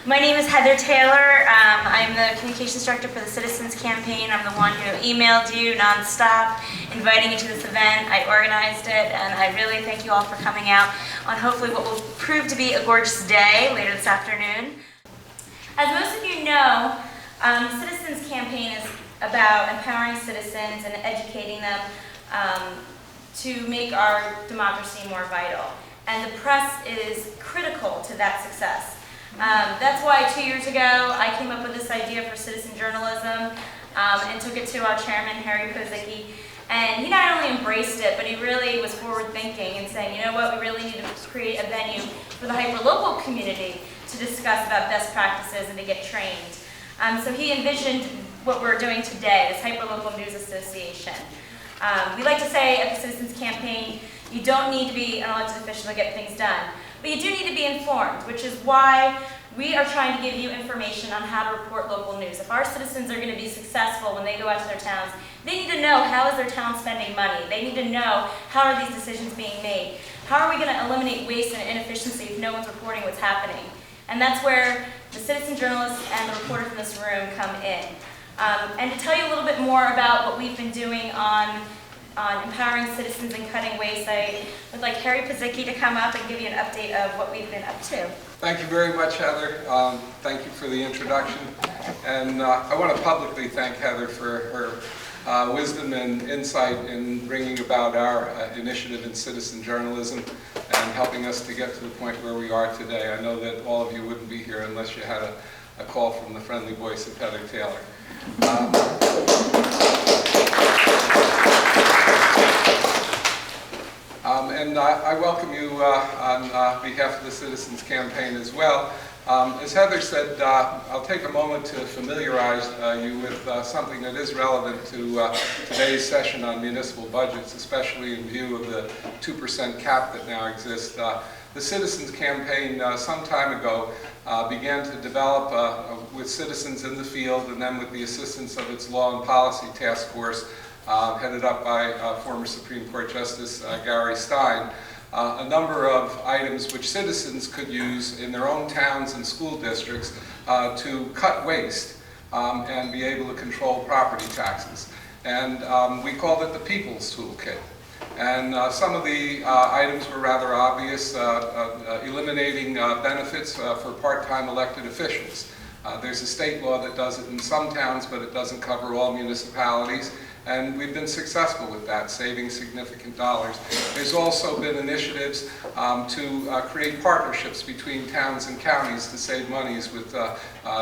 My name is Heather Taylor. I'm the communications director for the Citizens Campaign. I'm the one who emailed you nonstop, inviting you to this event. I organized it, and I really thank you all for coming out on hopefully what will prove to be a gorgeous day later this afternoon. As most of you know, the Citizens Campaign is about empowering citizens and educating them to make our democracy more vital. And the press is critical to that success. That's why 2 years ago I came up with this idea for citizen journalism and took it to our chairman, Harry Pozycki. And he not only embraced it, but he really was forward thinking and saying, you know what, we really need to create a venue for the hyperlocal community to discuss about best practices and to get trained. So he envisioned what we're doing today, this Hyperlocal News Association. We like to say at the Citizens Campaign, you don't need to be an elected official to get things done, but you do need to be informed, which is why we are trying to give you information on how to report local news. If our citizens are going to be successful when they go out to their towns, they need to know how is their town spending money. They need to know how are these decisions being made. How are we going to eliminate waste and inefficiency if no one's reporting what's happening? And that's where the citizen journalist and the reporter from this room come in. And to tell you a little bit more about what we've been doing on empowering citizens and cutting waste, I would like Harry Pozycki to come up and give you an update of what we've been up to. Thank you very much, Heather. Thank you for the introduction. And I want to publicly thank Heather for her wisdom and insight in bringing about our initiative in citizen journalism and helping us to get to the point where we are today. I know that all of you wouldn't be here unless you had a call from the friendly voice of Heather Taylor. And I welcome you on behalf of the Citizens Campaign as well. As Heather said, I'll take a moment to familiarize you with something that is relevant to today's session on municipal budgets, especially in view of the 2% cap that now exists. The Citizens Campaign some time ago began to develop with citizens in the field and then with the assistance of its Law and Policy Task Force headed up by former Supreme Court Justice Gary Stein, a number of items which citizens could use in their own towns and school districts to cut waste and be able to control property taxes. And we called it the People's Toolkit. And some of the items were rather obvious, eliminating benefits for part-time elected officials. There's a state law that does it in some towns, but it doesn't cover all municipalities. And we've been successful with that, saving significant dollars. There's also been initiatives to create partnerships between towns and counties to save monies with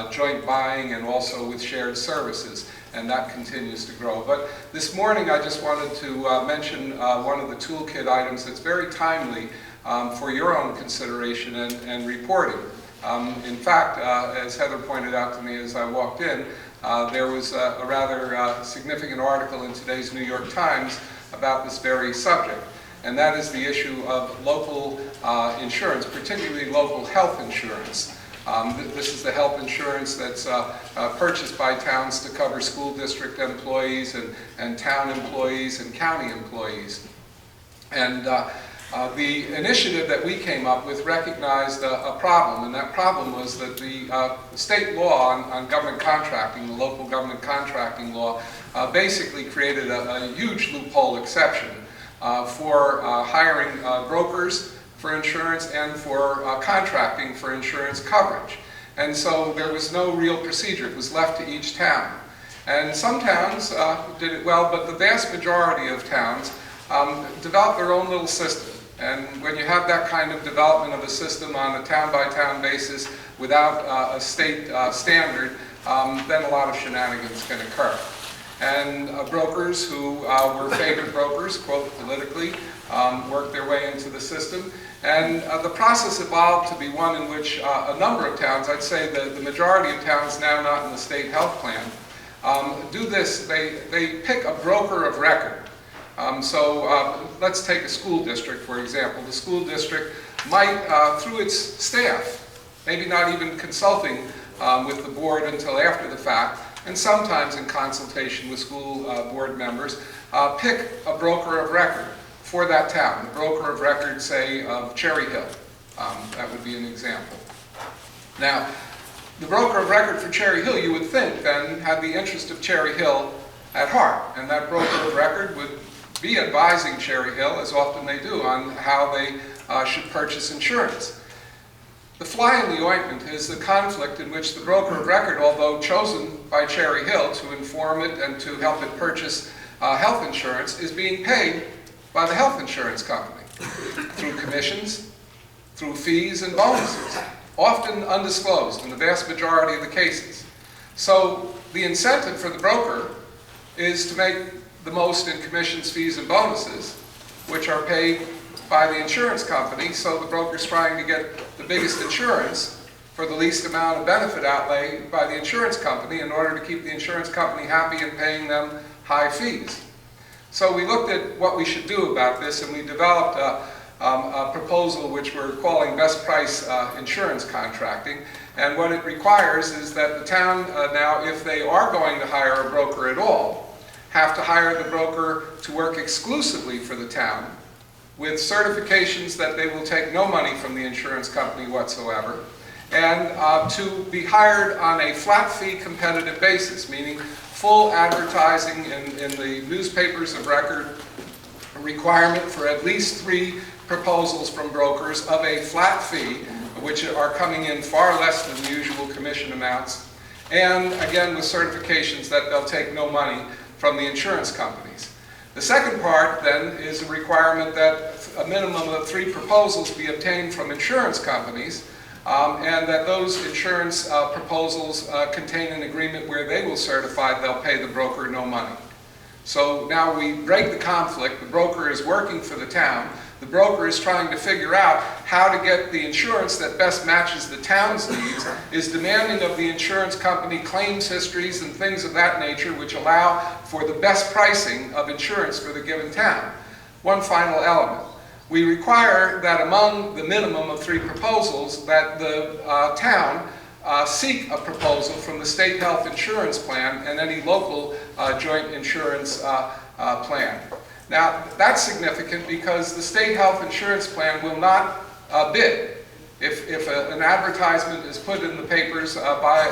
joint buying and also with shared services, and that continues to grow. But this morning I just wanted to mention one of the toolkit items that's very timely for your own consideration and reporting. In fact, as Heather pointed out to me as I walked in, there was a rather significant article in today's New York Times about this very subject, and that is the issue of local insurance, particularly local health insurance. This is the health insurance that's purchased by towns to cover school district employees and town employees and county employees. And the initiative that we came up with recognized a problem, and that problem was that the state law on government contracting, the local government contracting law, basically created a huge loophole exception for hiring brokers for insurance and for contracting for insurance coverage. And so there was no real procedure. It was left to each town. And some towns did it well, but the vast majority of towns developed their own little system. And when you have that kind of development of a system on a town-by-town basis without a state standard, then a lot of shenanigans can occur. And brokers who were favored brokers, quote politically, worked their way into the system. And the process evolved to be one in which a number of towns, I'd say the majority of towns now not in the state health plan, do this. They pick a broker of record. Let's take a school district, for example. The school district might, through its staff, maybe not even consulting with the board until after the fact, and sometimes in consultation with school board members, pick a broker of record for that town. The broker of record, say, of Cherry Hill. That would be an example. Now, The broker of record for Cherry Hill, you would think, then had the interest of Cherry Hill at heart, and that broker of record would be advising Cherry Hill, as often they do, on how they should purchase insurance. The fly in the ointment is the conflict in which the broker of record, although chosen by Cherry Hill to inform it and to help it purchase health insurance, is being paid by the health insurance company through commissions, through fees and bonuses, often undisclosed in the vast majority of the cases. So the incentive for the broker is to make the most in commissions, fees, and bonuses, which are paid by the insurance company, so the broker's trying to get the biggest insurance for the least amount of benefit outlay by the insurance company in order to keep the insurance company happy and paying them high fees. So we looked at what we should do about this, and we developed a proposal which we're calling best price insurance contracting. And what it requires is that the town now, if they are going to hire a broker at all, have to hire the broker to work exclusively for the town with certifications that they will take no money from the insurance company whatsoever, and to be hired on a flat fee competitive basis, meaning full advertising in the newspapers of record, a requirement for at least 3 proposals from brokers of a flat fee, which are coming in far less than the usual commission amounts, and again with certifications that they'll take no money from the insurance companies. The second part then is a requirement that a minimum of 3 proposals be obtained from insurance companies, and that those insurance proposals contain an agreement where they will certify they'll pay the broker no money. So now we break the conflict. The broker is working for the town. The broker is trying to figure out how to get the insurance that best matches the town's needs, is demanding of the insurance company claims histories and things of that nature which allow for the best pricing of insurance for the given town. One final element. We require that among the minimum of 3 proposals that the town seek a proposal from the state health insurance plan and any local joint insurance plan. Now, that's significant because the state health insurance plan will not bid. If an advertisement is put in the papers by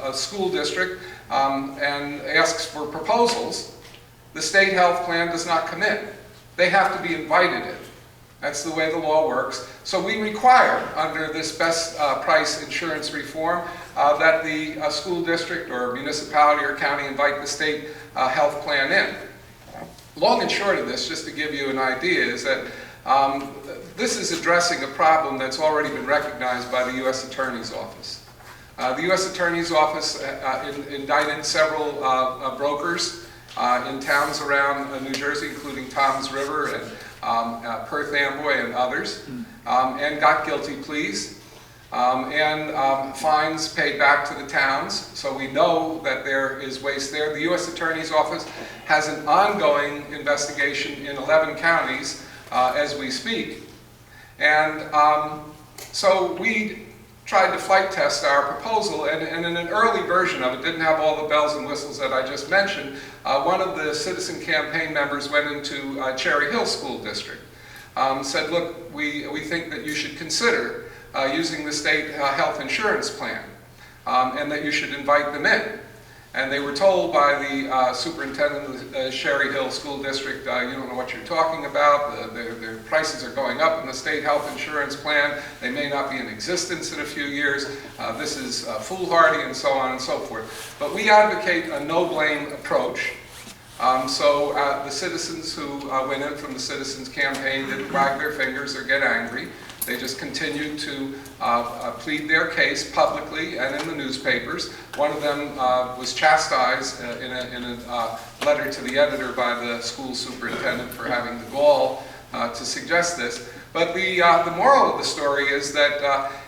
a school district and asks for proposals, the state health plan does not come in. They have to be invited in. That's the way the law works. So we require, under this best price insurance reform, that the school district or municipality or county invite the state health plan in. Long and short of this, just to give you an idea, is that this is addressing a problem that's already been recognized by the U.S. Attorney's Office. The U.S. Attorney's Office indicted several brokers in towns around New Jersey, including Toms River and Perth Amboy and others, and got guilty pleas and fines paid back to the towns. So we know that there is waste there. The U.S. Attorney's Office has an ongoing investigation in 11 counties as we speak. And so we tried to flight test our proposal, and in an early version of it, didn't have all the bells and whistles that I just mentioned. One of the citizen campaign members went into Cherry Hill School District, said, look, we think that you should consider using the state health insurance plan, and that you should invite them in. And they were told by the superintendent of the Cherry Hill School District, you don't know what you're talking about, their prices are going up in the state health insurance plan, they may not be in existence in a few years, this is foolhardy, and so on and so forth. But we advocate a no-blame approach. So the citizens who went in from the citizens campaign didn't wag their fingers or get angry. They just continued to plead their case publicly and in the newspapers. One of them was chastised in a letter to the editor by the school superintendent for having the gall to suggest this. But the moral of the story is that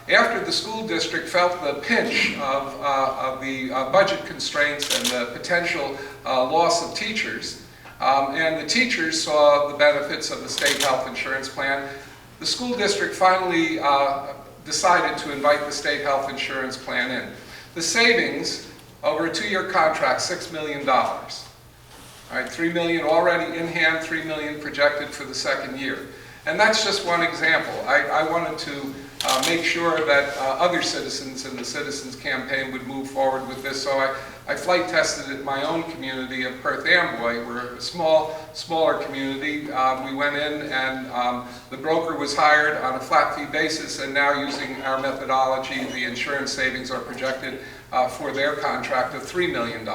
after the school district felt the pinch of the budget constraints and the potential loss of teachers, and the teachers saw the benefits of the state health insurance plan, the school district finally decided to invite the state health insurance plan in. The savings over a 2-year contract, $6 million. All right, $3 million already in hand, $3 million projected for the second year. And that's just one example. I wanted to make sure that other citizens in the Citizens Campaign would move forward with this. So I flight tested it in my own community of Perth Amboy. We're a smaller community. We went in and the broker was hired on a flat fee basis, and now using our methodology, the insurance savings are projected for their contract of $3 million.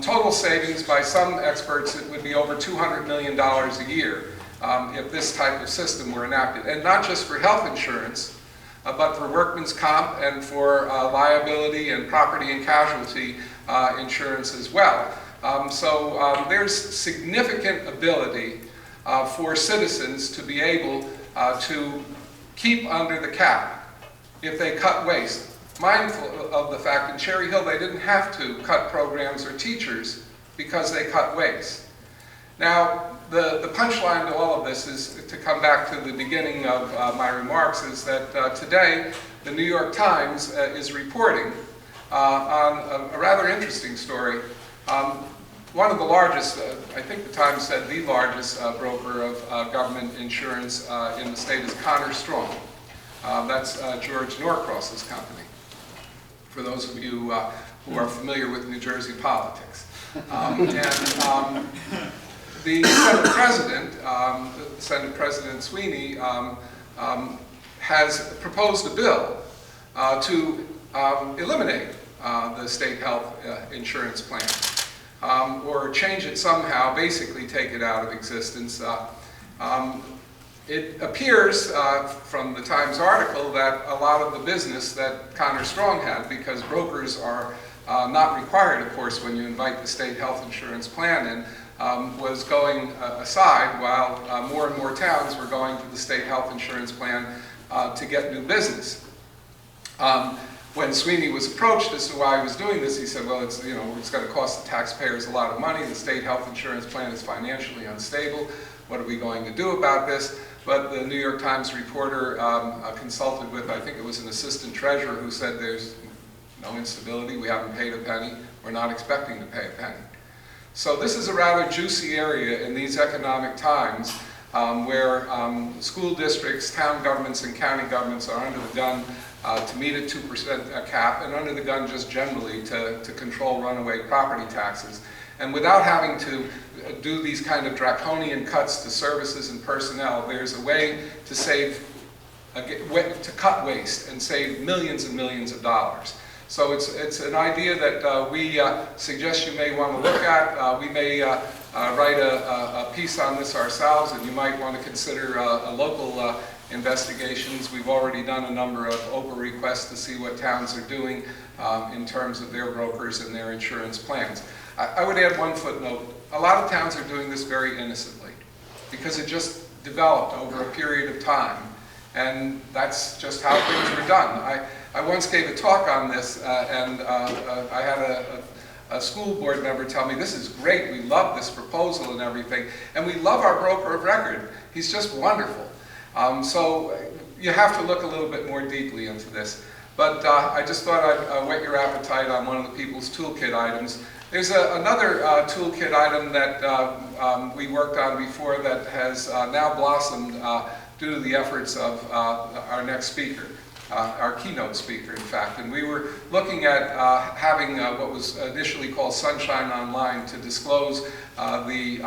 Total savings by some experts, it would be over $200 million a year. If this type of system were enacted, and not just for health insurance, but for workman's comp and for liability and property and casualty insurance as well. So there's significant ability for citizens to be able to keep under the cap if they cut waste. Mindful of the fact in Cherry Hill they didn't have to cut programs or teachers because they cut waste. Now, the punchline to all of this is, to come back to the beginning of my remarks, is that today the New York Times is reporting on a rather interesting story. One of the largest, I think the Times said the largest broker of government insurance in the state is Connor Strong. That's George Norcross's company, for those of you who are familiar with New Jersey politics. The Senate President, Senate President Sweeney, has proposed a bill to eliminate the state health insurance plan, or change it somehow, basically take it out of existence. It appears from the Times article that a lot of the business that Connor Strong had, because brokers are not required, of course, when you invite the state health insurance plan in, was going aside, while more and more towns were going to the state health insurance plan to get new business. When Sweeney was approached as to why he was doing this, he said, well, it's going to cost the taxpayers a lot of money. The state health insurance plan is financially unstable. What are we going to do about this? But the New York Times reporter consulted with, I think it was an assistant treasurer, who said there's no instability, we haven't paid a penny, we're not expecting to pay a penny. So this is a rather juicy area in these economic times where school districts, town governments, and county governments are under the gun to meet a 2% cap, and under the gun just generally to control runaway property taxes. And without having to do these kind of draconian cuts to services and personnel, there's a way to save, to cut waste and save millions and millions of dollars. So it's an idea that we suggest you may want to look at. We may write a piece on this ourselves, and you might want to consider a local investigations. We've already done a number of OPA requests to see what towns are doing in terms of their brokers and their insurance plans. I would add one footnote. A lot of towns are doing this very innocently because it just developed over a period of time, and that's just how things were done. I once gave a talk on this, and I had a school board member tell me, this is great, we love this proposal and everything, and we love our broker of record. He's just wonderful. So you have to look a little bit more deeply into this. But I just thought I'd whet your appetite on one of the people's toolkit items. There's another toolkit item that we worked on before that has now blossomed due to the efforts of our next speaker. Our keynote speaker, in fact, and we were looking at having what was initially called Sunshine Online to disclose the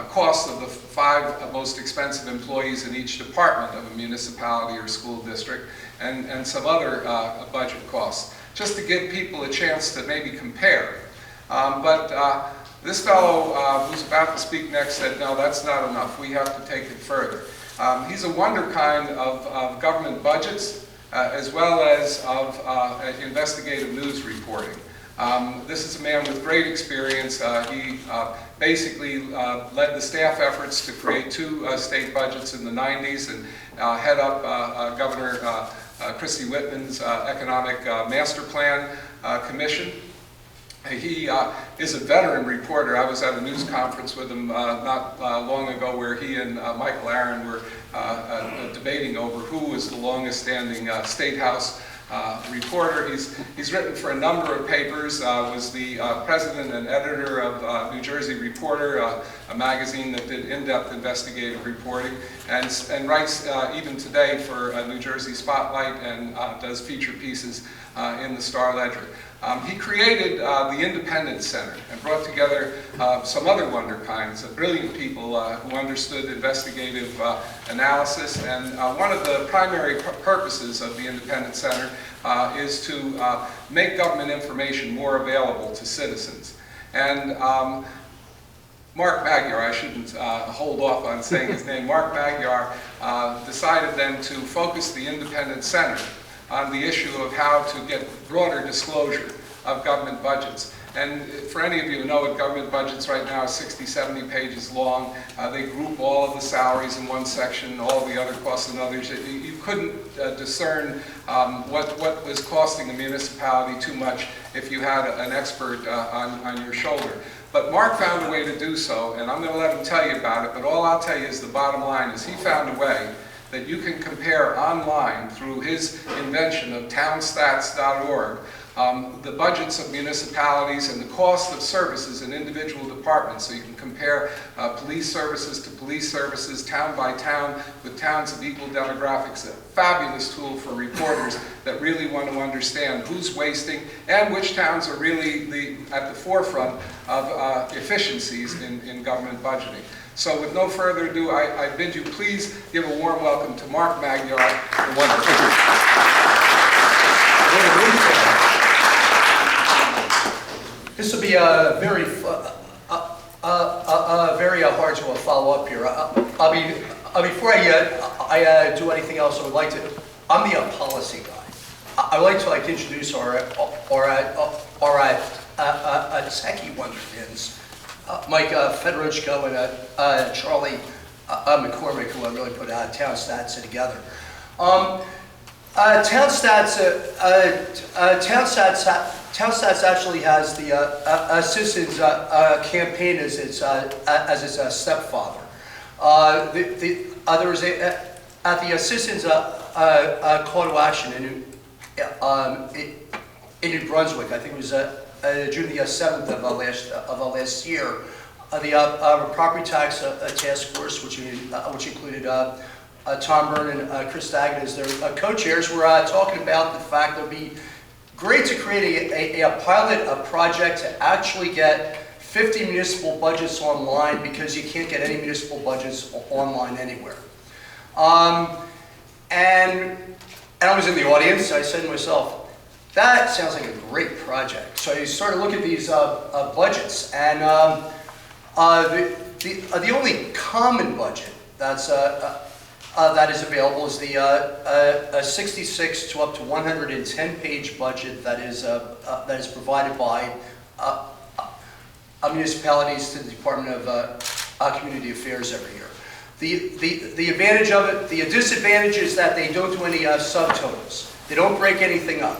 costs of the 5 most expensive employees in each department of a municipality or school district, and some other budget costs, just to give people a chance to maybe compare. But this fellow who's about to speak next said, no, that's not enough. We have to take it further. He's a wonderkind of government budgets, as well as of investigative news reporting. This is a man with great experience. He basically led the staff efforts to create 2 state budgets in the 90s and head up Governor Christie Whitman's Economic Master Plan Commission. He is a veteran reporter. I was at a news conference with him not long ago where he and Michael Aaron were debating over who was the longest standing State House reporter. He's written for a number of papers, was the president and editor of New Jersey Reporter, a magazine that did in-depth investigative reporting, and writes even today for New Jersey Spotlight and does feature pieces in the Star Ledger. He created the Independence Center and brought together some other wonder kinds of brilliant people who understood investigative analysis. And one of the primary purposes of the Independence Center is to make government information more available to citizens. And Mark Magyar, I shouldn't hold off on saying his name, Mark Magyar decided then to focus the Independence Center on the issue of how to get broader disclosure of government budgets. And for any of you who know it, government budgets right now are 60, 70 pages long. They group all of the salaries in one section, all the other costs in others. You couldn't discern what was costing a municipality too much if you had an expert on your shoulder. But Mark found a way to do so, and I'm going to let him tell you about it, but all I'll tell you is the bottom line is he found a way that you can compare online through his invention of townstats.org the budgets of municipalities and the cost of services in individual departments. So you can compare police services, town by town, with towns of equal demographics. A fabulous tool for reporters that really want to understand who's wasting and which towns are really at the forefront of efficiencies in government budgeting. So with no further ado, I bid you please give a warm welcome to Mark Magyar. This will be very hard to follow up here. Before I do anything else, I would like to. I'm the policy guy. I would like to introduce our techie wonderkins, Mike Federico and Charlie McCormick, who really put Town Stats together. Town Stats actually has the Citizens Campaign as its stepfather. There was at the Citizens Call to Action in New Brunswick. I think it was June the 7th of last year. The property tax task force, which included Tom Byrne and Chris Daggett as their co-chairs, were talking about the fact that it would be great to create a pilot project to actually get 50 municipal budgets online, because you can't get any municipal budgets online anywhere. And I was in the audience. I said to myself, that sounds like a great project. So I started looking at these budgets, and the only common budget that is available is the 66 to up to 110 page budget that is provided by municipalities to the Department of Community Affairs every year. The advantage of it, the disadvantage is that they don't do any subtotals. They don't break anything up.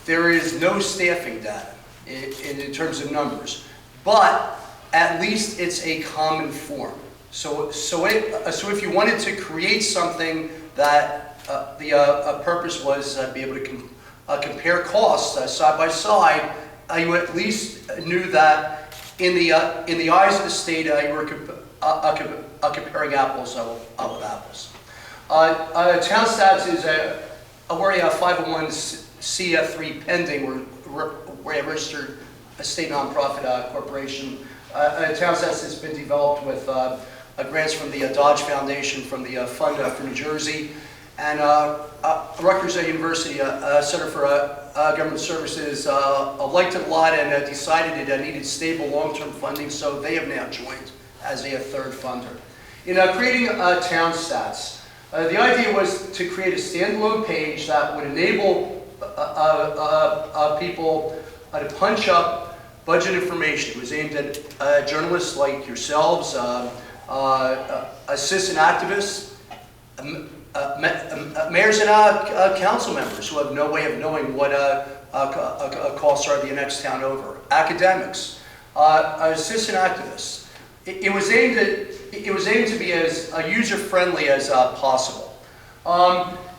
There is no staffing data in terms of numbers, but at least it's a common form. So if you wanted to create something that the purpose was to be able to compare costs side by side, you at least knew that in the eyes of the state you were comparing apples with apples. Town Stats is we're a 501c3 pending. We're a registered state nonprofit corporation. Town Stats has been developed with grants from the Dodge Foundation, from the Fund for New Jersey, and Rutgers University Center for Government Services liked it a lot and decided it needed stable long-term funding, so they have now joined as a third funder. In creating Town Stats, the idea was to create a standalone page that would enable people to punch up budget information. It was aimed at journalists like yourselves, assistant activists, mayors and council members who have no way of knowing what costs are the next town over, academics, assistant activists. It was aimed to be as user-friendly as possible.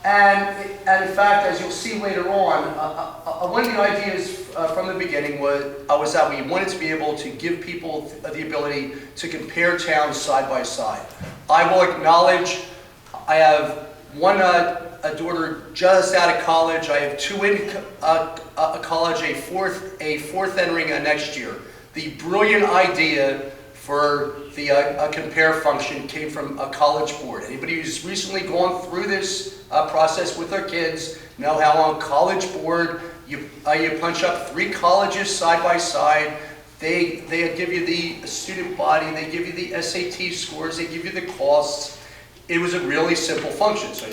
And in fact, as you'll see later on, one of the ideas from the beginning was that we wanted to be able to give people the ability to compare towns side by side. I will acknowledge I have one a daughter just out of college. I have two in college, a fourth entering next year. The brilliant idea for the compare function came from a college board. Anybody who's recently gone through this process with their kids know how on college board you punch up 3 colleges side by side. They give you the student body, they give you the SAT scores, they give you the costs. It was a really simple function. So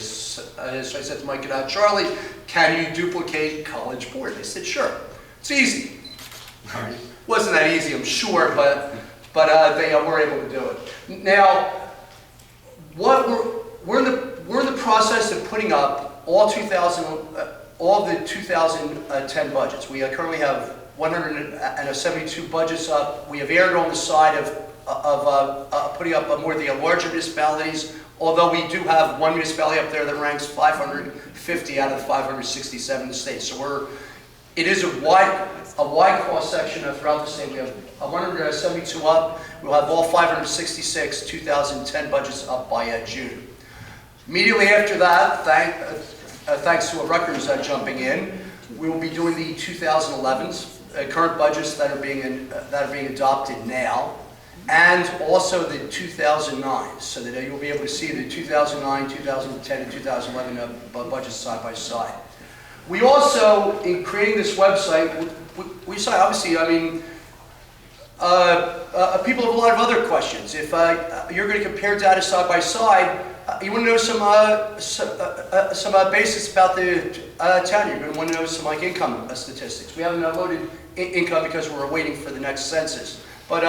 I said to Mike and Charlie, can you duplicate college board? They said, sure. It's easy. Wasn't that easy, I'm sure, but they were able to do it. Now, what we're in the process of putting up all the 2010 budgets. We currently have 172 budgets up. We have erred on the side of putting up more of the larger municipalities, although we do have one municipality up there that ranks 550 out of the 567 in the state. So it is a wide cross section throughout the state. We have 172 up. We'll have all 566 2010 budgets up by June. Immediately after that, thanks to Rutgers jumping in, we will be doing the 2011s, current budgets that are being adopted now, and also the 2009, so that you'll be able to see the 2009, 2010, and 2011 budgets side by side. We also, in creating this website, we saw, obviously, I mean, people have a lot of other questions. If you're going to compare data side by side, you want to know some basics about the town. You're going to want to know some income statistics. We haven't uploaded income because we're waiting for the next census. But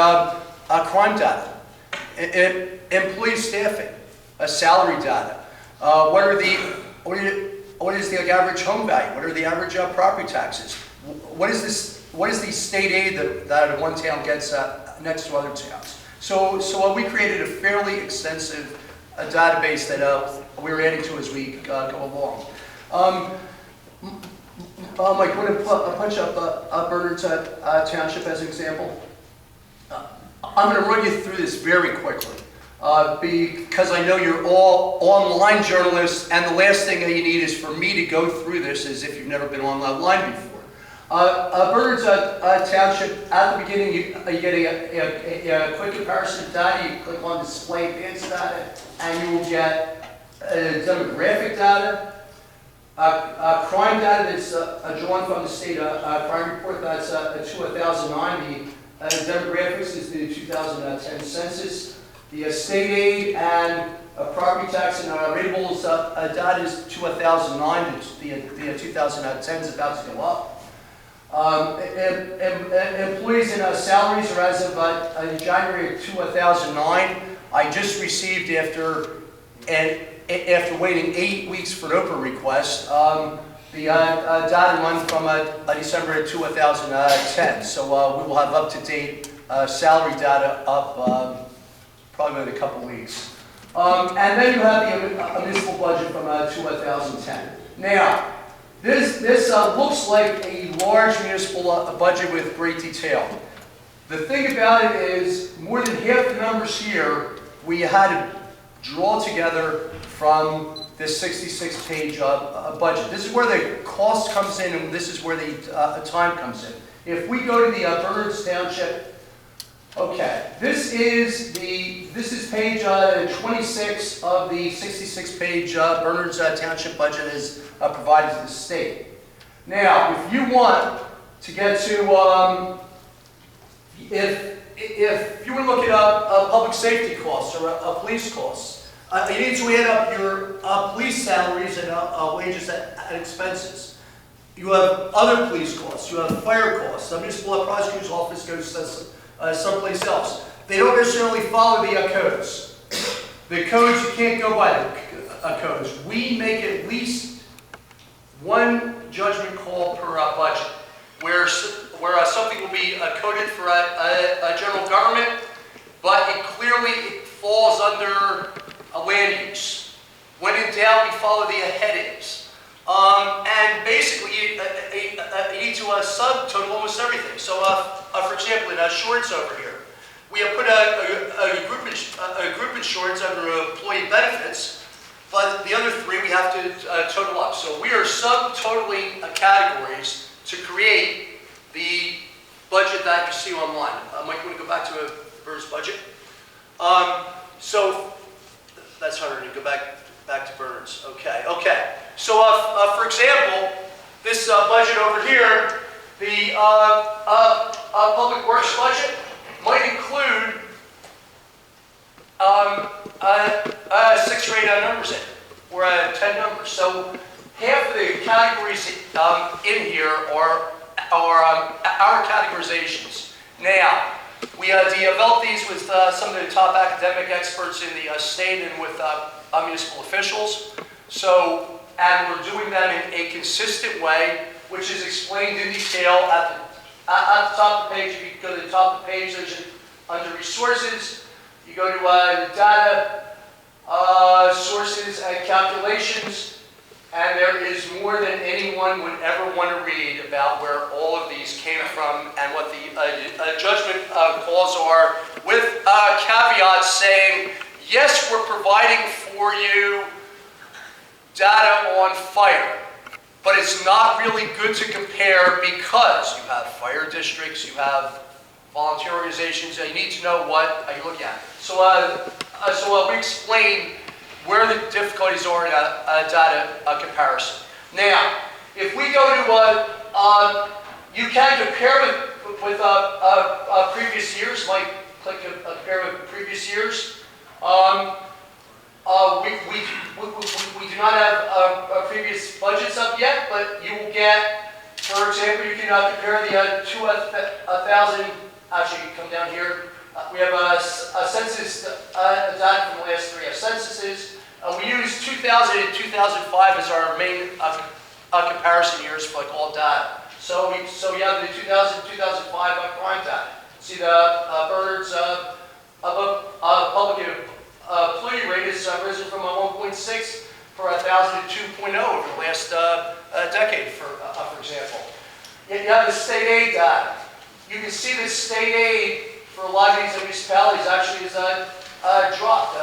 crime data, employee staffing, salary data. What is the average home value? What are the average property taxes? What is the state aid that one town gets next to other towns? So we created a fairly extensive database that we're adding to as we go along. Mike, you want to punch up Bernard's Township as an example? I'm going to run you through this very quickly because I know you're all online journalists, and the last thing that you need is for me to go through this as if you've never been online before. Bernard's Township, at the beginning, you get a quick comparison of data. You click on Display Advanced Data, and you will get demographic data, crime data that's drawn from the state crime report. That's 2009. The demographics is the 2010 census. The state aid and property tax and rateables data is 2009. The 2010 is about to go up. Employees and salaries are as of January of 2009. I just received, after waiting 8 weeks for an Oprah request, the data run from December of 2010. So we will have up-to-date salary data up probably in a couple weeks. And then you have the municipal budget from 2010. Now, this looks like a large municipal budget with great detail. The thing about it is, more than half the numbers here we had to draw together from this 66-page budget. This is where the cost comes in, and this is where the time comes in. If we go to the Bernard's Township, okay, this is page 26 of the 66-page Bernard's Township budget as provided to the state. Now, if you want to get to, if you were to look at public safety costs or police costs, you need to add up your police salaries and wages and expenses. You have other police costs. You have fire costs. The municipal prosecutor's office goes to someplace else. They don't necessarily follow the codes. The codes, you can't go by the codes. We make at least one judgment call per budget, where something will be coded for a general government, but it clearly falls under a land use. When in doubt, we follow the headings. And basically, you need to subtotal almost everything. So, for example, in shorts over here, we have put a group insurance under employee benefits, but the other three we have to total up. So we are subtotaling categories to create the budget that you see online. Mike, you want to go back to a Bernard's budget? So that's 100. Go back to Bernard's. Okay. So for example, this budget over here, the public works budget might include 6 or 8 numbers in it, or 10 numbers. So half of the categories in here are our categorizations. Now, we developed these with some of the top academic experts in the state and with municipal officials. So, and we're doing them in a consistent way, which is explained in detail at the top of the page. If you go to the top of the page, there's under resources, you go to data, sources and calculations, and there is more than anyone would ever want to read about where all of these came from and what the judgment calls are, with caveats saying, yes, we're providing for you data on fire, but it's not really good to compare because you have fire districts, you have volunteer organizations, you need to know what you're looking at. So, we explain where the difficulties are in data comparison. Now, if we go to, you can compare with previous years. Mike, click compare with previous years. We do not have previous budgets up yet, but you will get, for example, you can compare the 2000, actually you come down here, we have a census data from the last 3 censuses. We use 2000 and 2005 as our main comparison years for like all data. So you have the 2000 2005 crime data. See the Bernard's public employee rate has risen from 1.6 per 1,000 to 2.0 over the last decade, for example. Yet you have the state aid data. You can see the state aid for a lot of these municipalities actually is dropped.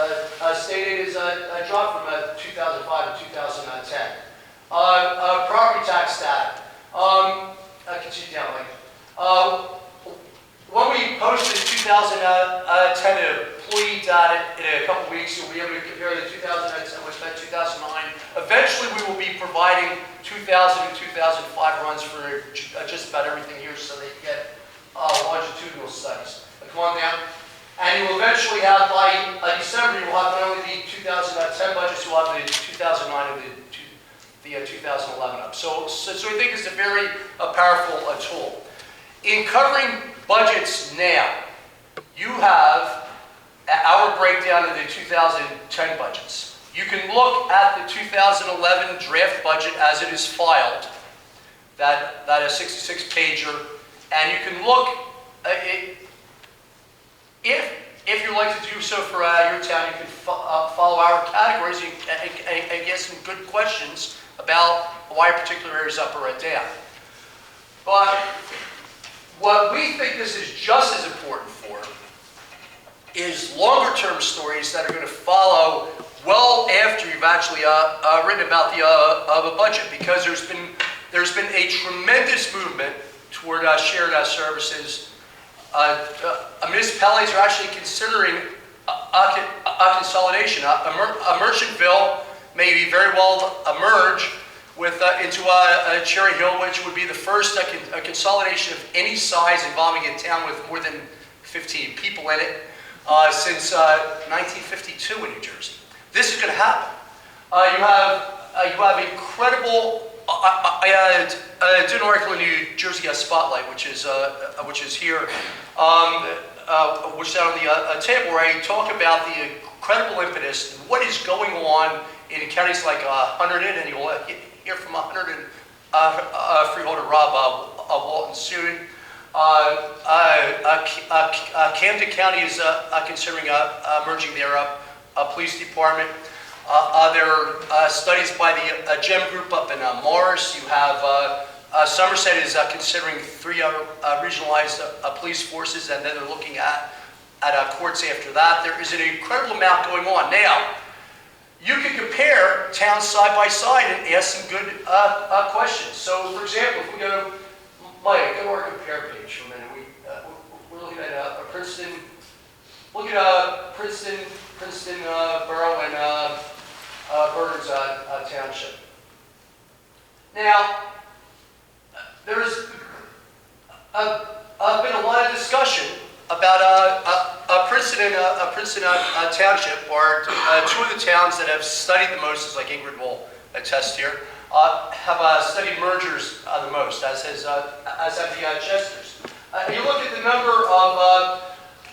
State aid is dropped from 2005 to 2010. Property tax data. Continue down, Mike. When we post the 2010 employee data in a couple weeks, you'll be able to compare the 2010 with that 2009. Eventually, we will be providing 2000 and 2005 runs for just about everything here so they can get longitudinal studies. Come on down. And you will eventually have, by December, you will have not only the 2010 budgets, you will have the 2009 and the 2011 up. So I think it's a very powerful tool. In covering budgets now, you have our breakdown of the 2010 budgets. You can look at the 2011 draft budget as it is filed, that is 66-pager, and you can look, if you'd like to do so for your town, you can follow our categories and get some good questions about why a particular area is up or down. But what we think this is just as important for is longer-term stories that are going to follow well after you've actually written about the budget, because there's been a tremendous movement toward shared services. Municipalities are actually considering a consolidation. A Merchantville may very well emerge into Cherry Hill, which would be the first consolidation of any size involving a town with more than 15 people in it since 1952 in New Jersey. This is going to happen. You have incredible. I did an article in New Jersey Spotlight, which is here, which is out on the table, where I talk about the incredible impetus and what is going on in counties like Hunterdon, and you'll hear from Hunterdon freeholder Rob Walton soon. Camden County is considering merging their police department. There are studies by the GEM group up in Morris. You have Somerset is considering 3 regionalized police forces, and then they're looking at courts after that. There is an incredible amount going on. Now, you can compare towns side by side and ask some good questions. So, for example, if we go to Mike, go to our compare page for a minute. We're looking at Princeton. Look at Princeton, Borough, and Burns Township. Now, there's been a lot of discussion about Princeton Township, or 2 of the towns that have studied the most, as like Ingrid will attest here, have studied mergers the most, as have the Chesters. You look at the number of,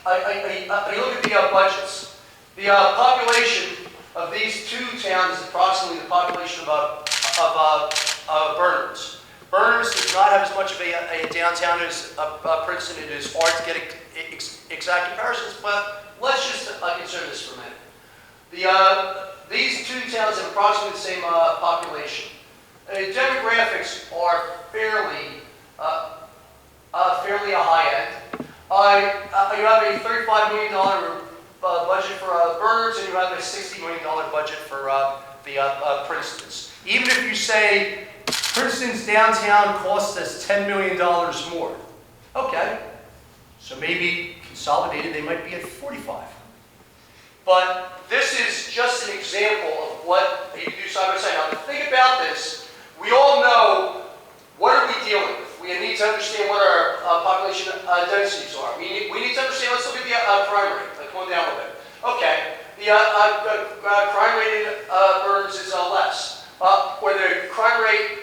you look at the budgets. The population of these 2 towns is approximately the population of Berners. Berners does not have as much of a downtown as Princeton. It is hard to get exact comparisons, but let's just consider this for a minute. These 2 towns have approximately the same population. Demographics are fairly a high end. You have a $35 million budget for Berners, and you have a $60 million budget for the Princeton's. Even if you say Princeton's downtown costs us $10 million more, okay, so maybe consolidated they might be at 45. But this is just an example of what you can do side by side. Now, the thing about this, we all know what are we dealing with. We need to understand what our population densities are. We need to understand, let's look at the crime rate, like going down a little bit. Okay, the crime rate in Burns is less. Where the crime rate,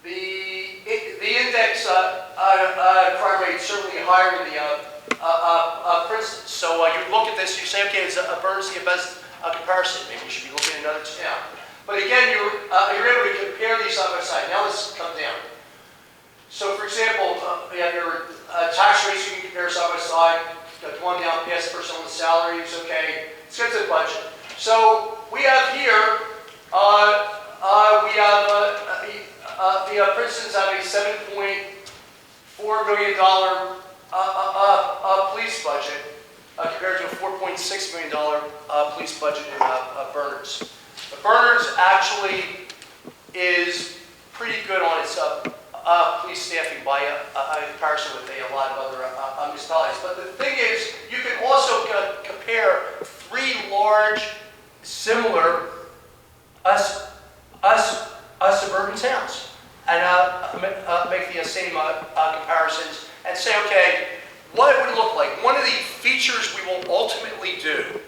the index crime rate is certainly higher in the Princeton. So you look at this, you say, okay, is Burns the best comparison? Maybe we should be looking at another town. But again, you're able to compare these side by side. Now let's come down. So, for example, you have your tax rates you can compare side by side. Got one down past personal salaries. Okay, let's get to the budget. So we have here, the Princeton's have a $7.4 million police budget compared to a $4.6 million police budget in Berners. The Berners actually is pretty good on its police staffing by comparison with a lot of other municipalities. But the thing is, you can also compare 3 large, similar suburban towns and make the same comparisons and say, okay, what it would look like. One of the features we will ultimately do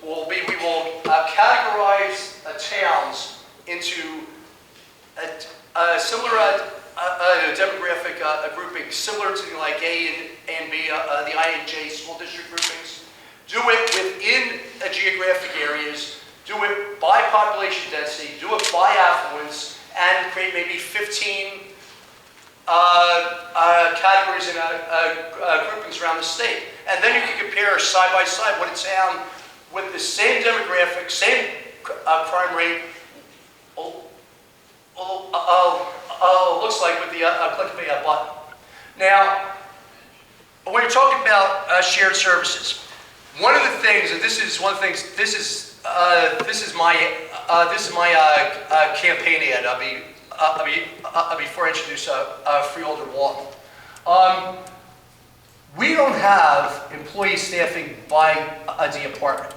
will be we will categorize towns into a similar demographic grouping, similar to like A and B, the I and J school district groupings. Do it within geographic areas, do it by population density, do it by affluence, and create maybe 15 categories and groupings around the state. And then you can compare side by side what a town with the same demographic, same crime rate looks like with the click of a button. Now, when you're talking about shared services, one of the things, and this is one of the things, this is my campaign ad. Before I introduce Freeholder Walton. We don't have employee staffing by a department.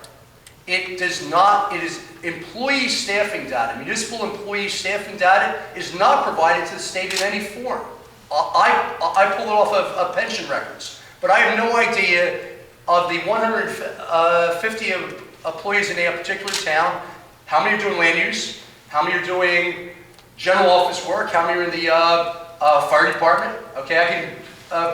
It does not, it is employee staffing data. Municipal employee staffing data is not provided to the state in any form. I pull it off of pension records, but I have no idea of the 150 employees in a particular town, how many are doing land use, how many are doing general office work, how many are in the fire department. Okay, I can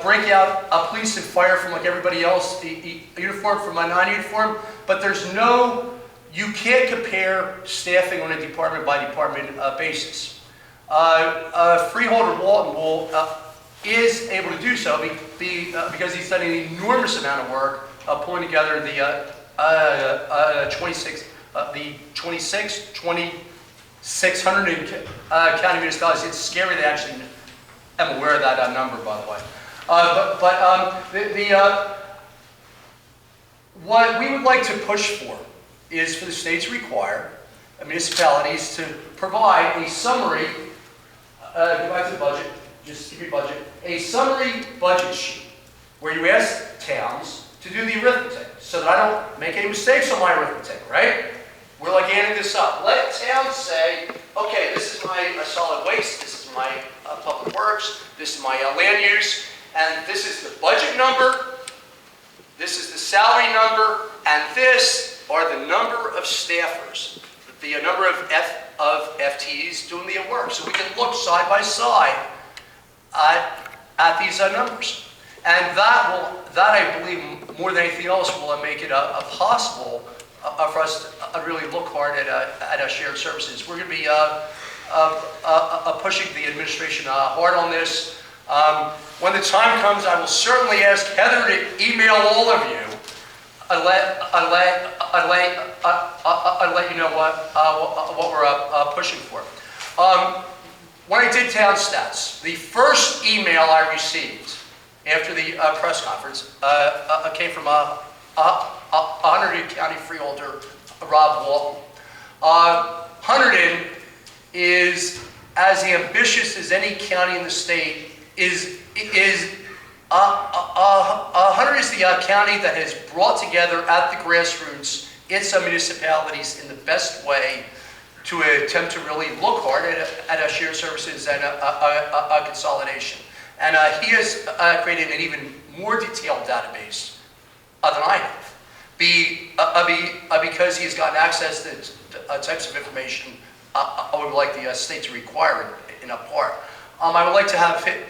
break out police and fire from like everybody else, uniform from a non-uniform, but there's no, you can't compare staffing on a department by department basis. Freeholder Walton is able to do so because he's done an enormous amount of work pulling together the 26 the 2,600 county municipalities. It's scary to actually am aware of that number, by the way. What we would like to push for is for the state to require municipalities to provide a summary, go back to the budget, just give me budget, a summary budget sheet where you ask towns to do the arithmetic so that I don't make any mistakes on my arithmetic, right? We're like adding this up. Let towns say, okay, this is my solid waste, this is my public works, this is my land use, and this is the budget number, this is the salary number, and this are the number of staffers, the number of FTEs doing the work. So we can look side by side at these numbers. And that I believe, more than anything else, will make it possible for us to really look hard at our shared services. We're going to be pushing the administration hard on this. When the time comes, I will certainly ask Heather to email all of you and let you know what we're pushing for. When I did town stats, the first email I received after the press conference came from a Hunterdon County freeholder, Rob Walton. Hunterdon is as ambitious as any county in the state. Hunterdon is the county that has brought together at the grassroots its municipalities in the best way to attempt to really look hard at shared services and consolidation. And he has created an even more detailed database than I have, because he's gotten access to types of information I would like the state to require in a part. I would like to have him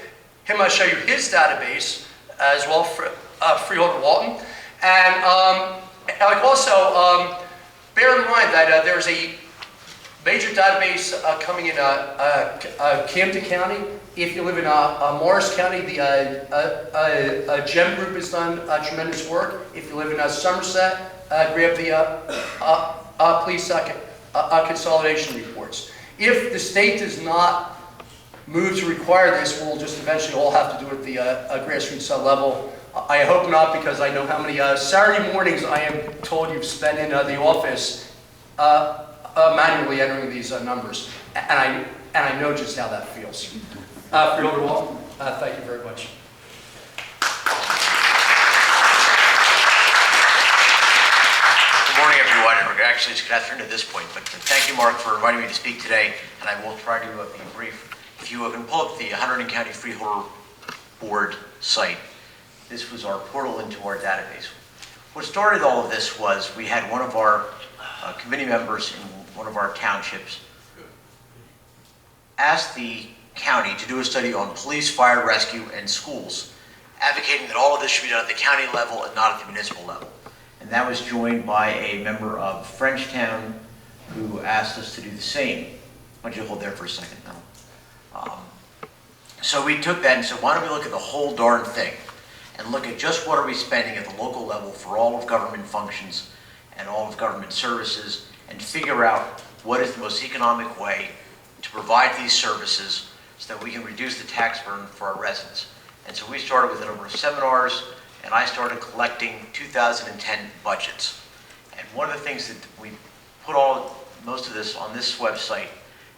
show you his database as well, for Freeholder Walton. And like also, bear in mind that there's a major database coming in Camden County. If you live in Morris County, the GEM Group has done tremendous work. If you live in Somerset, grab the police consolidation reports. If the state does not move to require this, we'll just eventually all have to do it at the grassroots level. I hope not, because I know how many Saturday mornings I am told you've spent in the office manually entering these numbers, and I know just how that feels. Freeholder Walton, thank you very much. Good morning, everyone. Actually, it's good afternoon at this point, but thank you, Mark, for inviting me to speak today, and I will try to be brief. If you can pull up the Hunterdon County Freeholder Board site, this was our portal into our database. What started all of this was we had one of our committee members in one of our townships asked the county to do a study on police, fire, rescue, and schools, advocating that all of this should be done at the county level and not at the municipal level. And that was joined by a member of Frenchtown who asked us to do the same. Why don't you hold there for a second? No. So we took that and said, why don't we look at the whole darn thing and look at just what are we spending at the local level for all of government functions and all of government services, and figure out what is the most economic way to provide these services so that we can reduce the tax burden for our residents. And so we started with a number of seminars, and I started collecting 2010 budgets. And one of the things that we put most of this on this website,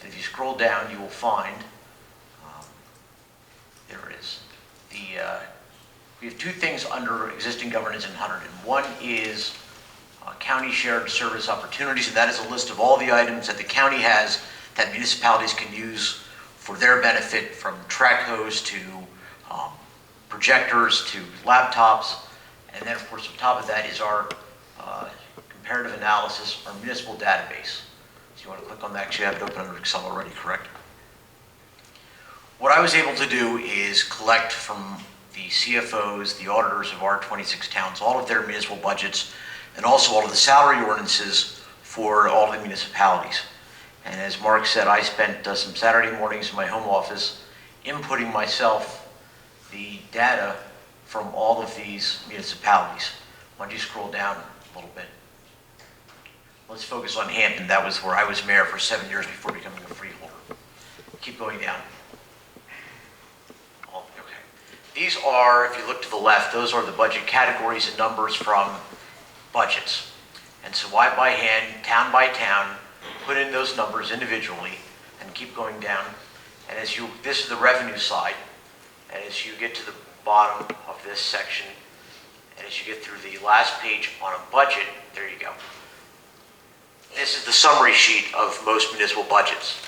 and if you scroll down, you will find, there it is. We have two things under existing governance in Hunterdon. One is county shared service opportunities, and that is a list of all the items that the county has that municipalities can use for their benefit, from track hose to projectors to laptops. And then, of course, on top of that is our comparative analysis, our municipal database. So you want to click on that, because you have it open under Excel already, correct? What I was able to do is collect from the CFOs, the auditors of our 26 towns, all of their municipal budgets, and also all of the salary ordinances for all of the municipalities. And as Mark said, I spent some Saturday mornings in my home office inputting myself the data from all of these municipalities. Why don't you scroll down a little bit? Let's focus on Hampton. That was where I was mayor for 7 years before becoming a freeholder. Keep going down. Oh, okay. These are, if you look to the left, those are the budget categories and numbers from budgets. And so I, by hand, town by town, put in those numbers individually and keep going down. And as you, this is the revenue side, and as you get to the bottom of this section, and as you get through the last page on a budget, there you go. This is the summary sheet of most municipal budgets.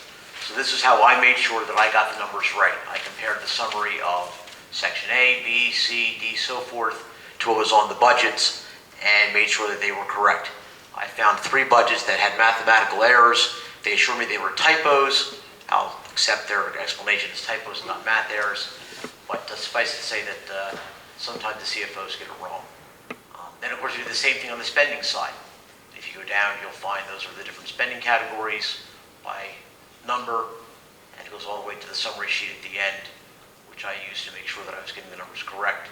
So this is how I made sure that I got the numbers right. I compared the summary of section A, B, C, D, so forth, to what was on the budgets, and made sure that they were correct. I found 3 budgets that had mathematical errors. They assured me they were typos. I'll accept their explanation as typos, not math errors. But suffice to say that sometimes the CFOs get it wrong. Then, of course, we do the same thing on the spending side. If you go down, you'll find those are the different spending categories by number, and it goes all the way to the summary sheet at the end, which I used to make sure that I was getting the numbers correct.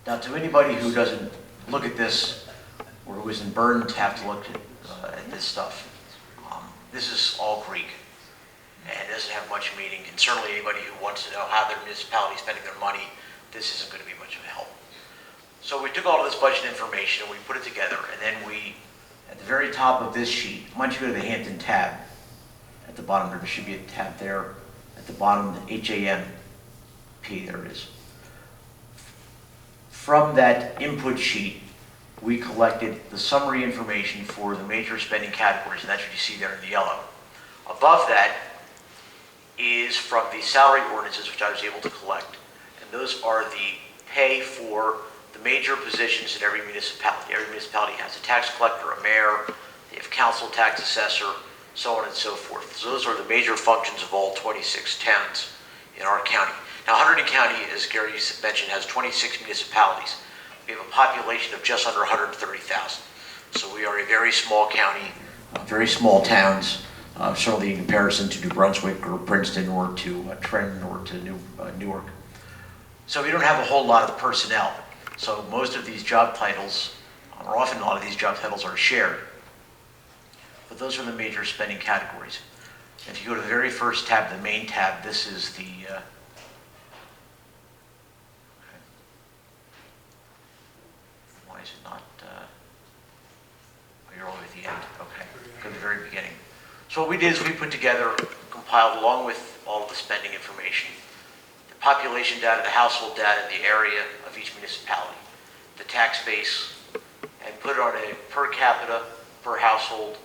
Now, to anybody who doesn't look at this, or who isn't burdened to have to look at this stuff, this is all Greek, and it doesn't have much meaning, and certainly anybody who wants to know how their municipality is spending their money, this isn't going to be much of a help. So we took all of this budget information and we put it together, and then we, at the very top of this sheet, why don't you go to the Hampton tab, at the bottom there should be a tab there, at the bottom, the HAMP, there it is. From that input sheet, we collected the summary information for the major spending categories, and that's what you see there in the yellow. Above that is from the salary ordinances, which I was able to collect, and those are the pay for the major positions in every municipality. Every municipality has a tax collector, a mayor, they have council tax assessor, so on and so forth. So those are the major functions of all 26 towns in our county. Now, Hunterdon County, as Gary mentioned, has 26 municipalities. We have a population of just under 130,000. So we are a very small county, very small towns, certainly in comparison to New Brunswick or Princeton or to Trenton or to Newark. So we don't have a whole lot of personnel. So most of these job titles, or often a lot of these job titles, are shared. But those are the major spending categories. If you go to the very first tab, the main tab, this is the why is it not, oh, you're all the way at the end, okay, go to the very beginning. So what we did is we put together, compiled along with all of the spending information, the population data, the household data, the area of each municipality, the tax base, and put it on a per capita, per household,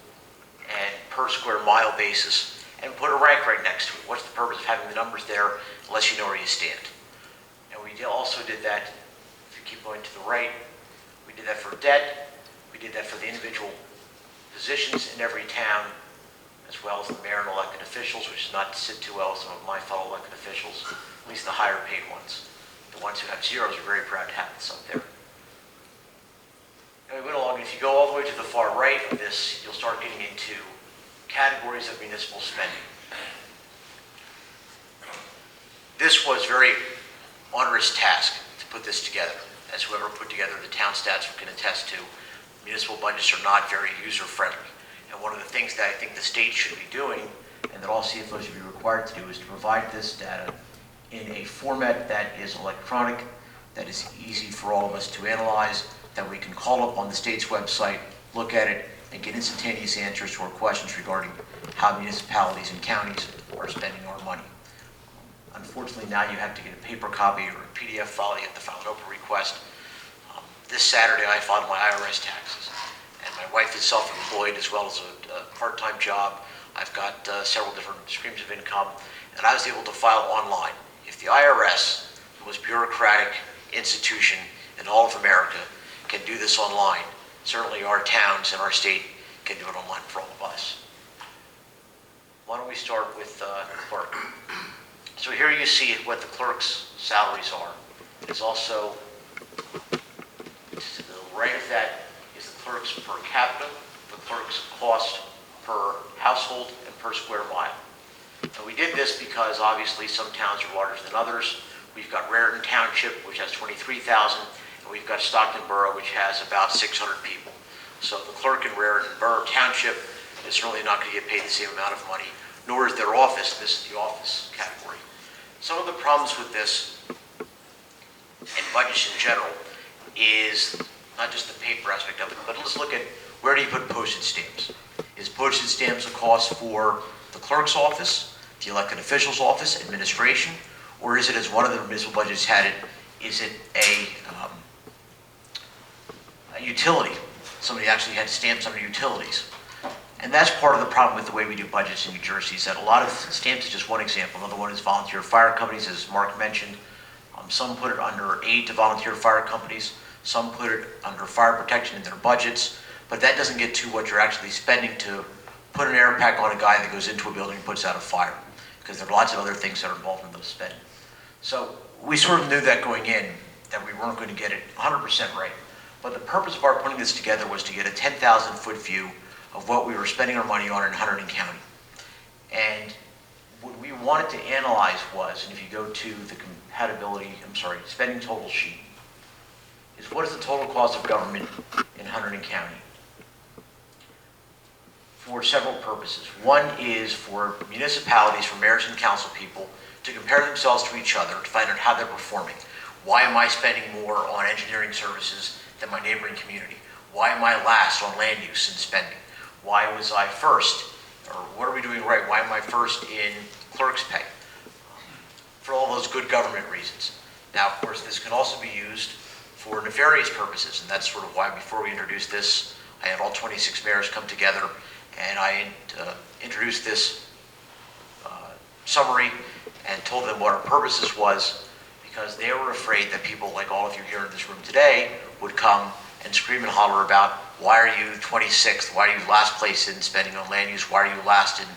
and per square mile basis, and put a rank right next to it. What's the purpose of having the numbers there unless you know where you stand? And we also did that, if you keep going to the right, we did that for debt, we did that for the individual positions in every town, as well as the mayor and elected officials, which does not sit too well with some of my fellow elected officials, at least the higher paid ones. The ones who have zeros are very proud to have this up there. And we went along, and if you go all the way to the far right of this, you'll start getting into categories of municipal spending. This was a very onerous task to put this together. As whoever put together the town stats can attest to, municipal budgets are not very user-friendly. And one of the things that I think the state should be doing, and that all CFOs should be required to do, is to provide this data in a format that is electronic, that is easy for all of us to analyze, that we can call up on the state's website, look at it, and get instantaneous answers to our questions regarding how municipalities and counties are spending our money. Unfortunately, now you have to get a paper copy or a PDF file. You have to file an open request. This Saturday, I filed my IRS taxes. And my wife is self-employed as well as a part-time job. I've got several different streams of income, and I was able to file online. If the IRS, the most bureaucratic institution in all of America, can do this online, certainly our towns and our state can do it online for all of us. Why don't we start with the clerk? So here you see what the clerk's salaries are. It's also, to the right of that is the clerk's per capita, the clerk's cost per household, and per square mile. And we did this because obviously some towns are larger than others. We've got Raritan Township, which has 23,000, and and we've got Stockton Borough, which has about 600 people. So the clerk in Raritan Borough Township is certainly not going to get paid the same amount of money, nor is their office. This is the office category. Some of the problems with this, and budgets in general, is not just the paper aspect of it, but let's look at where do you put postage stamps? Is postage stamps a cost for the clerk's office, the elected official's office, administration, or is it, as one of the municipal budgets had it, is it a utility? Somebody actually had stamps under utilities. And that's part of the problem with the way we do budgets in New Jersey, is that a lot of stamps is just one example. Another one is volunteer fire companies, as Mark mentioned. Some put it under aid to volunteer fire companies. Some put it under fire protection in their budgets. But that doesn't get to what you're actually spending to put an air pack on a guy that goes into a building and puts out a fire, because there are lots of other things that are involved in those spending. So we sort of knew that going in, that we weren't going to get it 100% right. But the purpose of our putting this together was to get a 10,000-foot view of what we were spending our money on in Hunterdon County. And what we wanted to analyze was, and if you go to the spending total sheet, is what is the total cost of government in Hunterdon County? For several purposes. One is for municipalities, for mayors and council people, to compare themselves to each other, to find out how they're performing. Why am I spending more on engineering services than my neighboring community? Why am I last on land use and spending? Why was I first? Or what are we doing right? Why am I first in clerk's pay? For all those good government reasons. Now, of course, this can also be used for nefarious purposes, and that's sort of why before we introduced this, I had all 26 mayors come together, and I introduced this summary and told them what our purposes was, because they were afraid that people like all of you here in this room today would come and scream and holler about, why are you 26th? Why are you last place in spending on land use? Why are you last in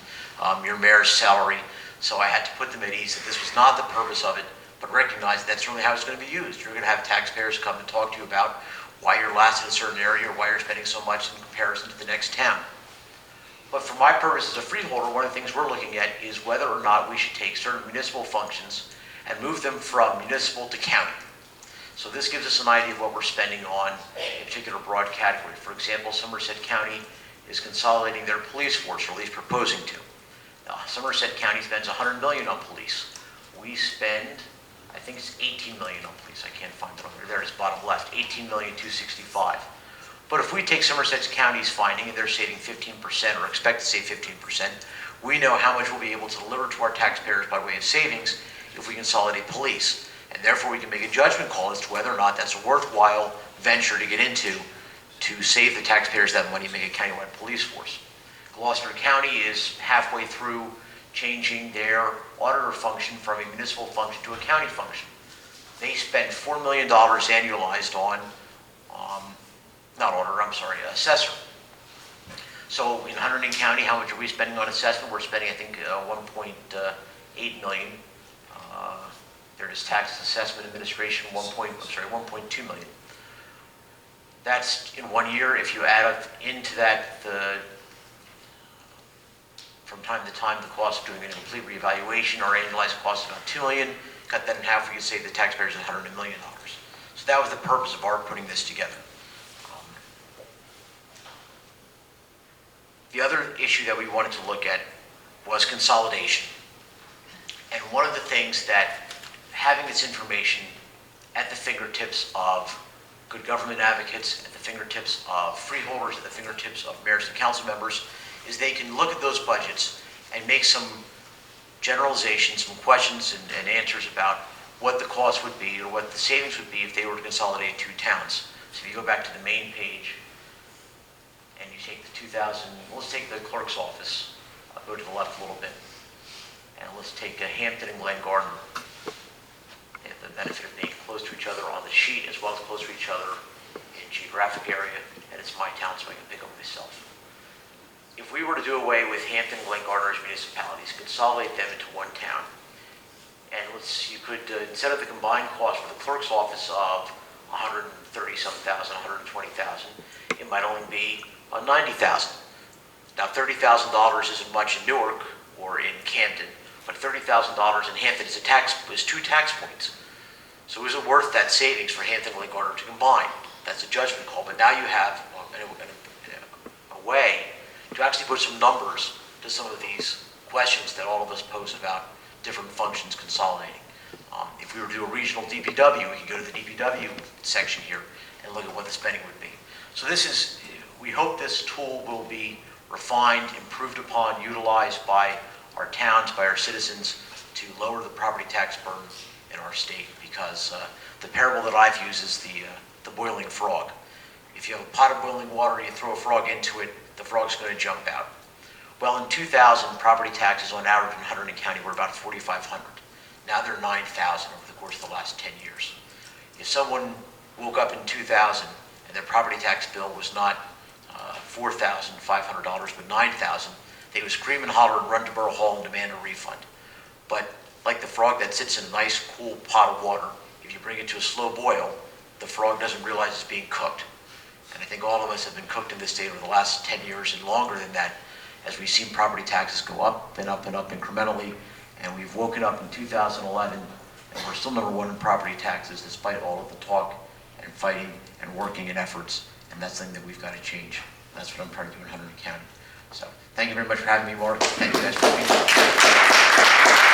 your mayor's salary? So I had to put them at ease that this was not the purpose of it, but recognize that's really how it's going to be used. You're going to have taxpayers come and talk to you about why you're last in a certain area or why you're spending so much in comparison to the next town. But for my purpose as a freeholder, one of the things we're looking at is whether or not we should take certain municipal functions and move them from municipal to county. So this gives us an idea of what we're spending on a particular broad category. For example, Somerset County is consolidating their police force, or at least proposing to. Now, Somerset County spends $100 million on police. We spend, I think it's $18 million on police. I can't find it on there. There it is, bottom left, $18,265,000. But if we take Somerset County's finding, and they're saving 15%, or expect to save 15%, we know how much we'll be able to deliver to our taxpayers by way of savings if we consolidate police. And therefore, we can make a judgment call as to whether or not that's a worthwhile venture to get into to save the taxpayers that money and make a countywide police force. Gloucester County is halfway through changing their auditor function from a municipal function to a county function. They spend $4 million annualized on, assessor. So in Hunterdon County, how much are we spending on assessment? We're spending, I think, $1.8 million. There is tax assessment administration, $1.2 million. That's in 1 year. If you add up into that from time to time the cost of doing a complete reevaluation, our annualized cost is about $2 million. Cut that in half, we could save the taxpayers $100 million. So that was the purpose of our putting this together. The other issue that we wanted to look at was consolidation. And one of the things that having this information at the fingertips of good government advocates, at the fingertips of freeholders, at the fingertips of mayors and council members, is they can look at those budgets and make some generalizations, some questions and answers about what the cost would be or what the savings would be if they were to consolidate two towns. So if you go back to the main page and you take the 2000, let's take the clerk's office, I'll go to the left a little bit, and let's take Hampton and Glen Gardner. They have the benefit of being close to each other on the sheet as well as close to each other in geographic area, and it's my town so I can pick up myself. If we were to do away with Hampton and Glen Gardner as municipalities, consolidate them into one town, and you could, instead of the combined cost for the clerk's office of $130,000, $120,000, it might only be $90,000. Now, $30,000 isn't much in Newark or in Camden, but $30,000 in Hampton is 2 tax points. So is it worth that savings for Hampton and Lake Garter to combine? That's a judgment call, but now you have a way to actually put some numbers to some of these questions that all of us pose about different functions consolidating. If we were to do a regional DPW, we could go to the DPW section here and look at what the spending would be. So we hope this tool will be refined, improved upon, utilized by our towns, by our citizens to lower the property tax burden in our state, because the parable that I've used is the boiling frog. If you have a pot of boiling water, you throw a frog into it, the frog's going to jump out. Well, in 2000, property taxes on average in Hunterdon County were about $4,500. Now they're $9,000 over the course of the last 10 years. If someone woke up in 2000 and their property tax bill was not $4,500 but $9,000, they would scream and holler and run to Borough Hall and demand a refund. But like the frog that sits in a nice cool pot of water, if you bring it to a slow boil, the frog doesn't realize it's being cooked. And I think all of us have been cooked in this state over the last 10 years and longer than that, as we've seen property taxes go up and up and up incrementally, and we've woken up in 2011 and we're still #1 in property taxes despite all of the talk and fighting and working and efforts, and that's something that we've got to change. That's what I'm trying to do in Hunterdon County. So thank you very much for having me, Mark. Thank you guys for being here.